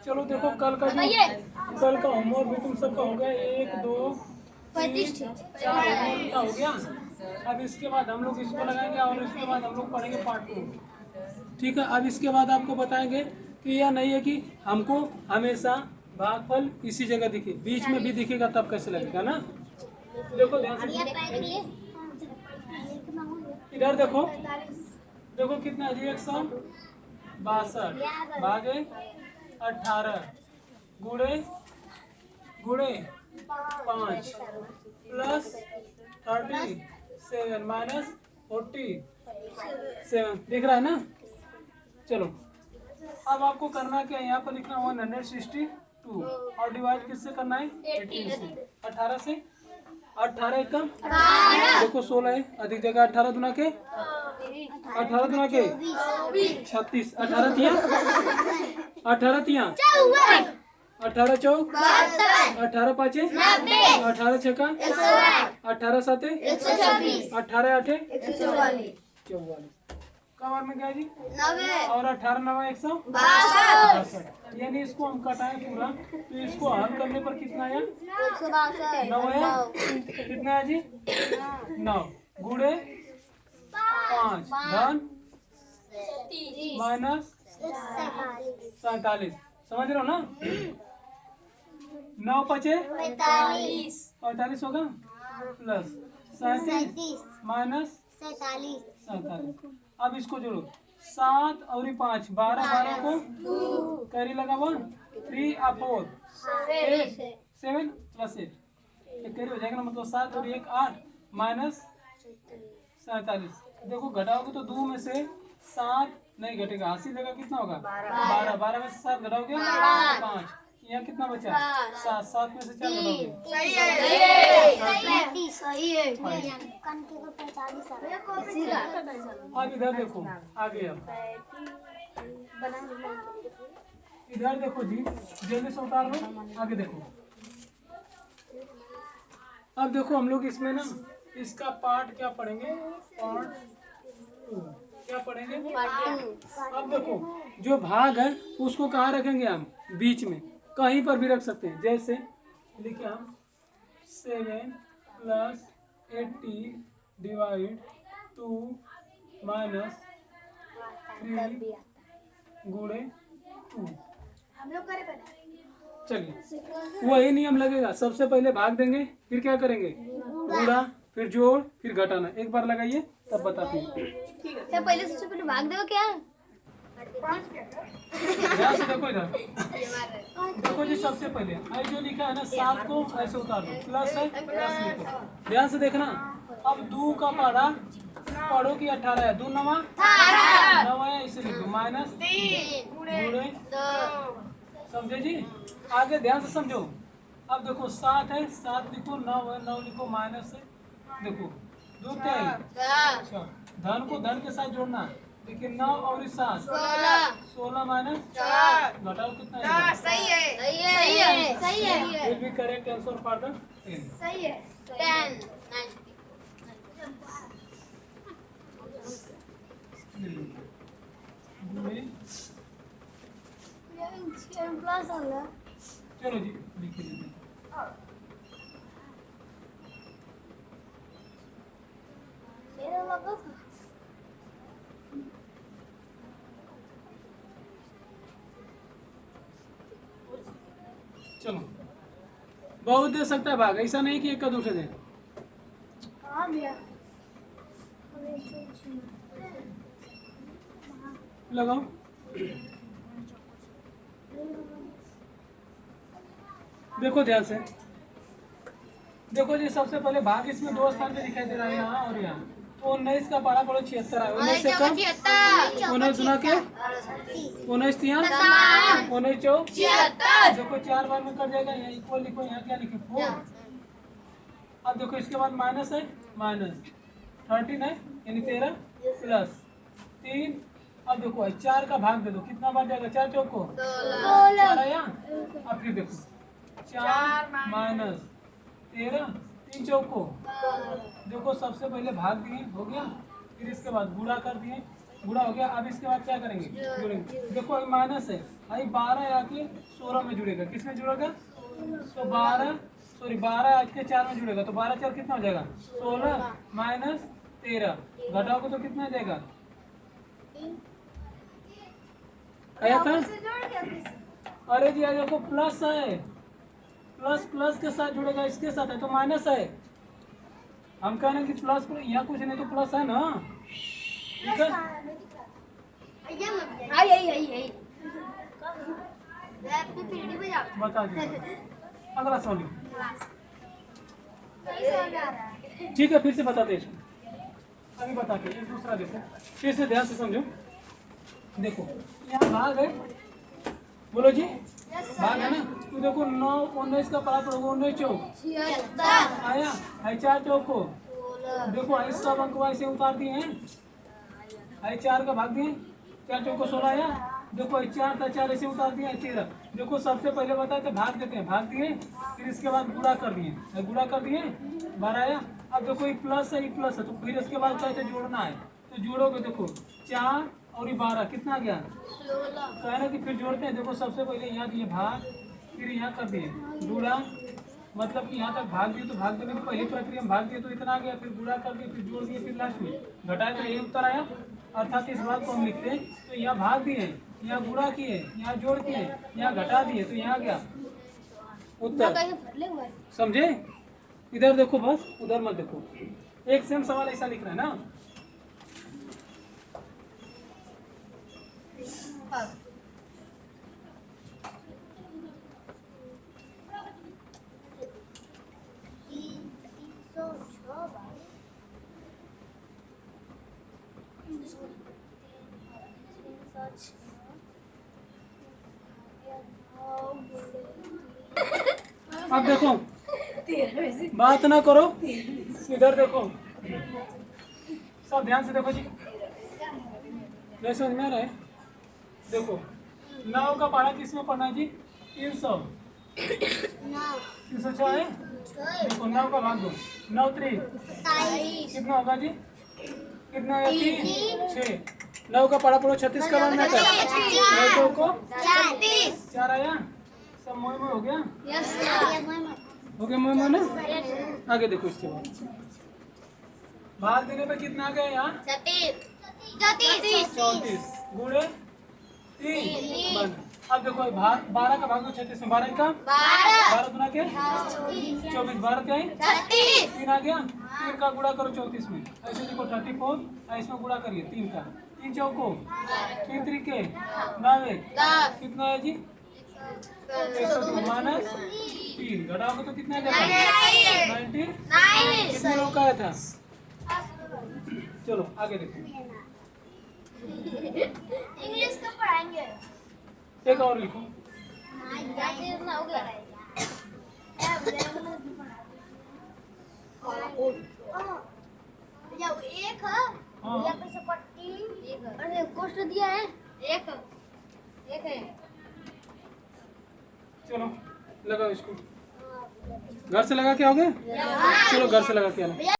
चलो देखो कल का होमवर्क भी तुम सबका हो गया 1 2 3 4 होमवर्क का हो गया। अब इसके बाद हम लोग इसको लगाएंगे और इसके बाद हम लोग पढ़ेंगे पार्ट 2। ठीक है, अब इसके बाद आपको बताएंगे कि यह नहीं है कि हमको हमेशा भागफल इसी जगह दिखे, बीच में भी दिखेगा तब कैसे लगेगा ना। देखो ध्यान से इधर देखो, देखो कितना है 162 भागे 18 गुणे 5 प्लस 37 माइनस 47 दिख रहा है ना। चलो अब आपको करना क्या है, यहाँ पर लिखना 162 और डिवाइड किससे करना है 18 से। 18 से 18 का देखो 16 है, अधिक जगह 18 दुना के 36 18 तिया 18 चौक 18 पाँचे 18 छक्का 18 साते 18 आठे 44 का बार में क्या जी 90 और 18 9 162। यानी इसको हम कटाएं पूरा तो इसको हल करने पर कितना आया 9 आया। कितना है जी 9 गुणे 5 धन माइनस 47 समझ रहे हो ना। 9 5 45 होगा प्लस 37 माइनस 47। अब इसको जोड़ो 7 और 5 12 12 को कैरी लगा 1 3 और 4 7 प्लस 8 कैरी हो जाएगा ना, मतलब 7 और 1 8 माइनस 47। देखो घटाओगे तो 2 में से 7 नहीं घटेगा, हासिल देगा कितना होगा 12 12 में से 7 घटाओगे 5 यहाँ कितना बचा 7 7 में से 4 घटाओगे सही है। अब इधर देखो आगे, अब इधर देखो जी जल्दी से उतार लो। आगे देखो, अब देखो हम लोग इसमें ना इसका पार्ट क्या पढ़ेंगे पार्ट 2 क्या पढ़ेंगे। अब देखो जो भाग है उसको कहाँ रखेंगे हम बीच में, कहीं पर भी रख सकते हैं। जैसे लिखे हम 7 प्लस 80 डिवाइड 2 माइनस 3 गुणे 2। चलिए वही नियम लगेगा, सबसे पहले भाग देंगे फिर क्या करेंगे गुणा फिर जोड़ फिर घटाना। एक बार लगाइए तब बताते हैं। सबसे पहले भाग दो क्या ध्यान से देखो इधर, देखो जी सबसे पहले आई जो लिखा है ना 7 को ऐसे उतार दो, प्लस है प्लस लिखो। ध्यान से देखना, अब 2 का पढ़ा पढ़ो कि 18 है 2 9 है इसे लिखो माइनस 3 गुणे समझे जी। आगे ध्यान से समझो, अब देखो 7 है 7 लिखो 9 है 9 लिखो माइनस है देखो 2 क्या है अच्छा धन को धन के साथ जोड़ना। देखिए 9 और 7 16 माइनस घटाओ कितना है सही है will be correct answer for the सही है 10 चलो जी लिखिए चलो बहुत दे सकता है भाग, ऐसा नहीं कि एक का दूसरे दे। लगाओ देखो ध्यान से देखो जी सबसे पहले भाग इसमें 2 स्थान पे दिखाई दे रहा है यहाँ और यहाँ। तो 19 का पारा पड़ो 76 है 19 से कम 19 गुना के 19 तिया 19 चौक देखो 4 बार में कट जाएगा। यहाँ इक्वल लिखो, यहाँ क्या लिखे 4। अब देखो इसके बाद माइनस है माइनस 13 है यानी 13 प्लस 3। अब देखो 4 का भाग दे दो कितना बार जाएगा 4 चौक को 4 आया। अब फिर देखो 4 माइनस 13 3 चौक को देखो सबसे पहले भाग दिए हो गया, फिर इसके बाद गुणा कर दिए गुणा हो गया। अब इसके बाद क्या करेंगे, जोड़ेंगे। देखो ये माइनस है, अभी 12 आके 16 में जुड़ेगा। किस में जुड़ेगा, तो 12 आज के 4 में जुड़ेगा। तो 12 4 कितना हो जाएगा, 16 माइनस 13 घटाओगे तो कितना आ जाएगा, आया था। अरे जी आज देखो प्लस है, प्लस प्लस के साथ जुड़ेगा, इसके साथ है तो माइनस है। हम कह रहे हैं कि प्लस यहाँ कुछ नहीं तो प्लस है ना, ठीक है। बता दीजिए अगला सवाल, ठीक है फिर से बताते हैं इसको। अभी बता के एक दूसरा देखो, फिर से ध्यान से समझो। देखो यहाँ भाग है, बोलो जी भाग है ना। तो देखो 9 19 का पारा पड़ोगे, 19 चौक आया, है 4 चौक को देखो आई सब अंक ऐसे उतार दिए हैं, आई 4 का भाग दिए, 4 चौक को 16 आया। देखो 4 था, 4 ऐसे उतार दिए 13। देखो सबसे पहले बताए थे भाग देते हैं, भाग दिए, फिर इसके बाद गुणा कर दिए, गुणा कर दिए 12 आया। अब देखो ये प्लस है, ये प्लस है, तो फिर इसके बाद कैसे जोड़ना है, तो जोड़ोगे। देखो 4 और ये 12 कितना गया, कह रहे कि फिर जोड़ते हैं। देखो सबसे पहले यहाँ दिए भाग, फिर यहाँ कर दिए गुणा, मतलब कि यहाँ तक भाग दिए, तो भाग देने की पहली प्रक्रिया में भाग दिए तो इतना आ गया, फिर गुणा कर दिए, फिर जोड़ दिए, फिर लास्ट में घटाए तो यही उत्तर आया। अर्थात इस बात को हम लिखते हैं, तो यहाँ भाग दिए, यहाँ गुणा किए, यहाँ जोड़ किए, यहाँ घटा दिए, तो यहाँ गया उत्तर। समझे, इधर देखो बस, उधर मत देखो। एक सेम सवाल ऐसा लिख रहा है ना। अब देखो बात ना करो, इधर देखो, सब ध्यान से देखो जी, नहीं समझ में आ रहा है। देखो 9 का पारा किस में पढ़ना है जी, 300 306 है। देखो 9 का भाग दो, 9 3 कितना होगा जी, कितना है 3 6। 9 का पारा पढ़ो, 36 का मान कर 9 को 4 आया, सब मोह में हो गया, हो गया मोह ना। आगे देखो इसके बाद भाग देने पे कितना आ गया यहाँ, 34 गुणे 3 बन। अब देखो भाग 12 का भाग दो 36 में, 12 का 12 गुना के 24, 12 का 3 आ गया, 3 का गुणा करो 34 में, ऐसे देखो 34 इसमें गुणा करिए 3 का, 3 चौको 3 त्रिके 9 कितना है जी, 102 माइनस 3 घटाओगे तो कितना जाएगा, 99 कितने लोग का आया था। चलो आगे देखो, इंग्लिश का पढ़ाएंगे, एक और लिखो। एक है, कोष्ठ दिया है, एक है। चलो लगाओ इसको, घर से लगा के आओगे, चलो घर से लगा के आना।